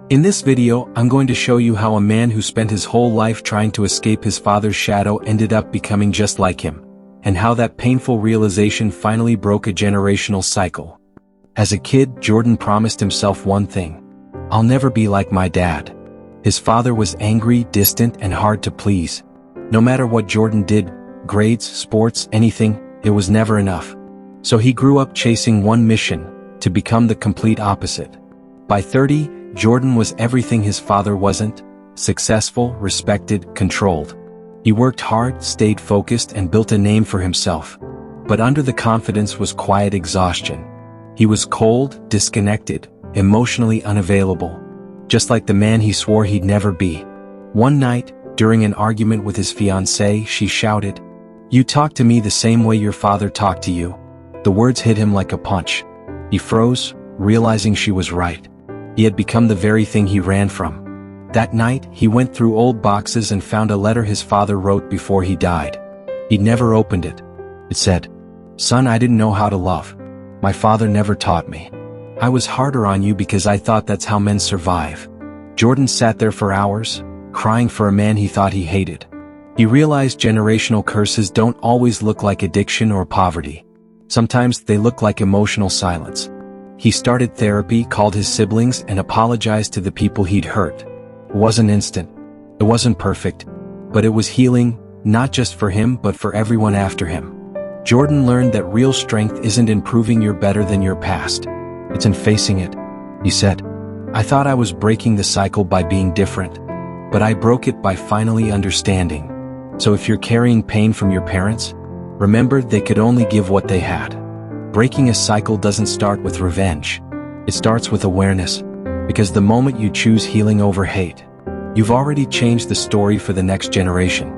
In this video, I'm going to show you how a man who spent his whole life trying to escape his father's shadow ended up becoming just like him, and how that painful realization finally broke a generational cycle. As a kid, Jordan promised himself one thing: I'll never be like my dad. His father was angry, distant, and hard to please. No matter what Jordan did, grades, sports, anything, it was never enough. So he grew up chasing one mission: to become the complete opposite. By 30, Jordan was everything his father wasn't: successful, respected, controlled. He worked hard, stayed focused, and built a name for himself. But under the confidence was quiet exhaustion. He was cold, disconnected, emotionally unavailable, just like the man he swore he'd never be. One night, during an argument with his fiancée, she shouted, "You talk to me the same way your father talked to you." The words hit him like a punch. He froze, realizing she was right. He had become the very thing he ran from. That night, he went through old boxes and found a letter his father wrote before he died. He'd never opened it. It said, "Son, I didn't know how to love. My father never taught me. I was harder on you because I thought that's how men survive." Jordan sat there for hours, crying for a man he thought he hated. He realized generational curses don't always look like addiction or poverty. Sometimes they look like emotional silence. He started therapy, called his siblings, and apologized to the people he'd hurt. It wasn't instant. It wasn't perfect. But it was healing, not just for him but for everyone after him. Jordan learned that real strength isn't in proving you're better than your past. It's in facing it. He said, "I thought I was breaking the cycle by being different, but I broke it by finally understanding." So if you're carrying pain from your parents, remember they could only give what they had. Breaking a cycle doesn't start with revenge. It starts with awareness, because the moment you choose healing over hate, you've already changed the story for the next generation.